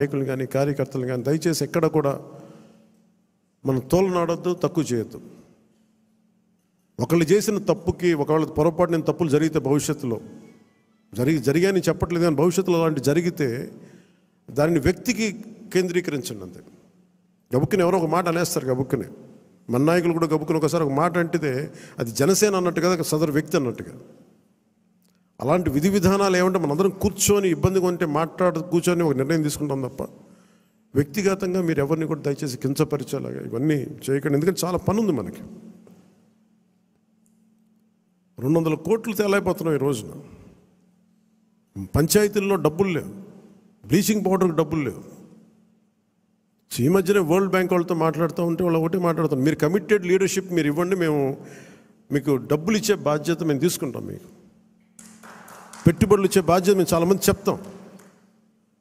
నాయకులు కానీ కార్యకర్తలు కానీ దయచేసి ఎక్కడ కూడా మనం తోలనాడొద్దు, తక్కువ చేయొద్దు. ఒకళ్ళు చేసిన తప్పుకి ఒకవేళ పొరపాటున తప్పులు జరిగితే భవిష్యత్తులో జరిగాయని చెప్పట్లేదు, కానీ భవిష్యత్తులో అలాంటి జరిగితే దానిని వ్యక్తికి కేంద్రీకరించండి అంతే. గబుక్కుని ఎవరో ఒక మాట అనేస్తారు, గబుక్కుని మన నాయకులు కూడా గబుక్కుని ఒకసారి ఒక మాట అంటితే అది జనసేన అన్నట్టుగా సదరు వ్యక్తి అన్నట్టుగా. అలాంటి విధి విధానాలు ఏమంటే మనందరం కూర్చొని ఇబ్బందిగా ఉంటే కూర్చొని ఒక నిర్ణయం తీసుకుంటాం తప్ప వ్యక్తిగతంగా మీరు ఎవరిని కూడా దయచేసి కించపరిచేలాగా ఇవన్నీ చేయకండి. ఎందుకంటే చాలా పని ఉంది మనకి. 200 కోట్లు తేలైపోతున్నాం ఈ రోజున. పంచాయతీల్లో డబ్బులు లేవు, బ్లీచింగ్ పౌడర్కి డబ్బులు లేవు. ఈ మధ్యనే వరల్డ్ బ్యాంక్ వాళ్ళతో మాట్లాడుతూ ఉంటే వాళ్ళు ఒకటే మాట్లాడుతాం, మీరు కమిటెడ్ లీడర్షిప్ మీరు ఇవ్వండి, మేము మీకు డబ్బులు ఇచ్చే బాధ్యత మేము తీసుకుంటాం, మీకు పెట్టుబడులు ఇచ్చే బాధ్యత మేము చాలామంది చెప్తాం.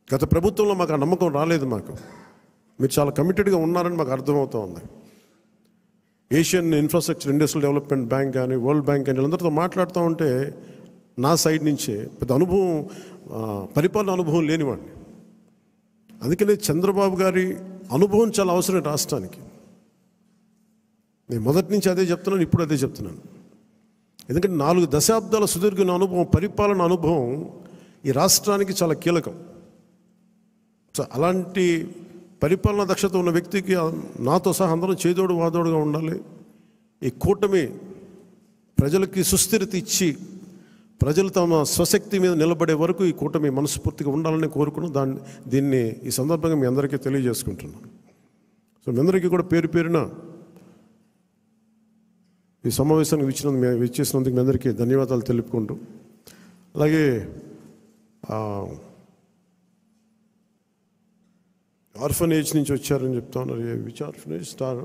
గత ప్రభుత్వంలో మాకు ఆ నమ్మకం రాలేదు, మీరు చాలా కమిటెడ్గా ఉన్నారని మాకు అర్థమవుతూ ఉంది. Asian infrastructure industrial development bank కానీ వరల్డ్ బ్యాంక్ కానీ వీళ్ళందరితో మాట్లాడుతూ ఉంటే నా సైడ్ నుంచే పెద్ద అనుభవం, పరిపాలన అనుభవం లేనివాడిని. అందుకనే చంద్రబాబు గారి అనుభవం చాలా అవసరం రాష్ట్రానికి. నేను మొదటి నుంచి అదే చెప్తున్నాను, ఇప్పుడు అదే చెప్తున్నాను. ఎందుకంటే 4 దశాబ్దాల సుదీర్ఘ అనుభవం, పరిపాలన అనుభవం ఈ రాష్ట్రానికి చాలా కీలకం. సో అలాంటి పరిపాలనా దక్షత ఉన్న వ్యక్తికి నాతో సహా అందరం చేదోడు వాదోడుగా ఉండాలి. ఈ కూటమి ప్రజలకి సుస్థిరత ఇచ్చి ప్రజలు తమ స్వశక్తి మీద నిలబడే వరకు ఈ కూటమి మనస్ఫూర్తిగా ఉండాలని కోరుకున్నాం. దీన్ని ఈ సందర్భంగా మీ అందరికీ తెలియజేసుకుంటున్నాను. సో మీ అందరికీ కూడా పేరు పేరున ఈ సమావేశానికి ఇచ్చేసినందుకు మీ అందరికీ ధన్యవాదాలు తెలుపుకుంటూ, అలాగే ఆర్ఫనేజ్ నుంచి వచ్చారని చెప్తా ఉన్నారు. Which orphanage star?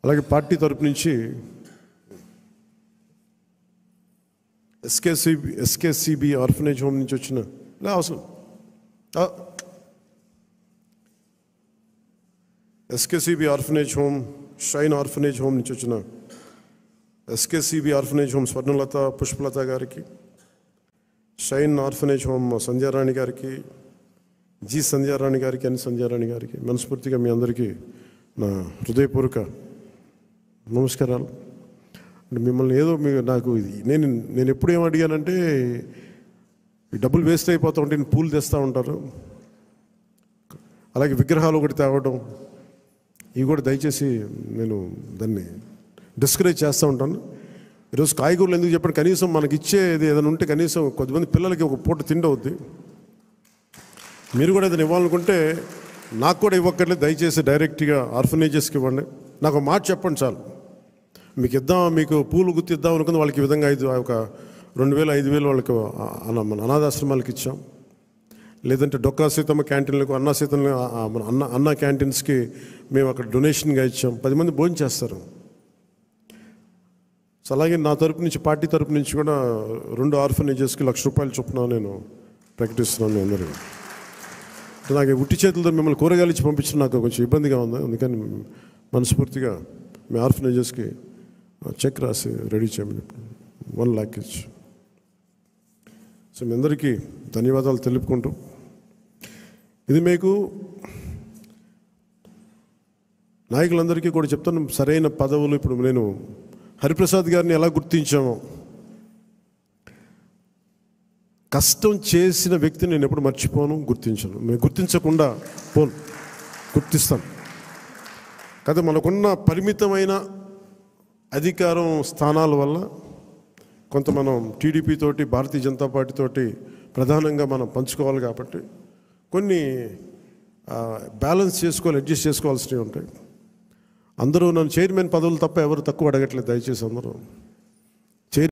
అలాగే పార్టీ తరపు నుంచి ఎస్కేసిబి ఆర్ఫనేజ్ హోమ్ నుంచి వచ్చిన అవసరం SKCB orphanage home, shine orphanage home నుంచి వచ్చిన SKCB orphanage home Swarnalatha Pushpalatha గారికి, షైన్ ఆర్ఫనేజ్ హోమ్ సంధ్యారాణి గారికి, జి సంధ్యారాణి గారికి, ఎన్ సంధ్యారాణి గారికి మనస్ఫూర్తిగా మీ అందరికీ నా హృదయపూర్వక నమస్కారాలు. మిమ్మల్ని ఏదో నాకు నేను ఎప్పుడు ఏం అడిగానంటే, ఈ డబ్బులు వేస్ట్ అయిపోతూ ఉంటే పూలు తెస్తూ ఉంటారు, అలాగే విగ్రహాలు ఒకటి తేవడం, ఇవి కూడా దయచేసి నేను దాన్ని డిస్కరేజ్ చేస్తూ ఉంటాను. ఈరోజు కాయగూరలు ఎందుకు చెప్పండి, కనీసం మనకి ఇచ్చేది ఏదైనా ఉంటే కనీసం కొద్దిమంది పిల్లలకి ఒక పూట తిండి అవుద్ది. మీరు కూడా ఏదైనా ఇవ్వాలనుకుంటే నాకు కూడా ఇవ్వక్కర్లేదు, దయచేసి డైరెక్ట్గా ఆర్ఫనేజెస్కి ఇవ్వండి. నాకు ఒక మాట చెప్పండి చాలు. మీకు పూలు గుర్తిద్దాం అనుకుంది వాళ్ళకి ఈ విధంగా 2,000 5,000 వాళ్ళకి మన అనాథాశ్రమాలకు ఇచ్చాం. లేదంటే డొక్కా సీతమ్మ క్యాంటీన్లకు, అన్న క్యాంటీన్స్కి మేము అక్కడ డొనేషన్గా ఇచ్చాం. 10 మంది భోజనం చేస్తారు. సో అలాగే నా తరపు నుంచి, పార్టీ తరపు నుంచి కూడా 2 ఆర్ఫనేజెస్కి ₹1,00,000 చొప్పున నేను ప్రకటిస్తున్నాను. మీ అందరికీ నాకు ఉట్టి చేతులతో మిమ్మల్ని కూరగాయలు ఇచ్చి పంపించడం నాకు కొంచెం ఇబ్బందిగా ఉంది. అందుకని మనస్ఫూర్తిగా మీ ఆర్ఫనేజెస్కి చెక్ రాసి రెడీ చేయమని 1 lakh ఇచ్చి. సో మీ అందరికీ ధన్యవాదాలు తెలుపుకుంటూ, ఇది మీకు నాయకులందరికీ కూడా చెప్తాను, సరైన పదవులు. ఇప్పుడు నేను హరిప్రసాద్ గారిని ఎలా గుర్తించామో, కష్టం చేసిన వ్యక్తిని నేను ఎప్పుడు మర్చిపోను, గుర్తించను. నేను గుర్తించకుండా గుర్తిస్తాను. కాదు, మనకున్న పరిమితమైన అధికారం స్థానాల వల్ల కొంత మనం టీడీపీ తోటి, భారతీయ జనతా పార్టీ తోటి ప్రధానంగా మనం పంచుకోవాలి. కాబట్టి కొన్ని బ్యాలెన్స్ చేసుకోవాలి, అడ్జస్ట్ చేసుకోవాల్సినవి ఉంటాయి. అందరూ నన్ను చైర్మన్ పదవులు తప్ప ఎవరు తక్కువ అడగట్లేదు. దయచేసి అందరూ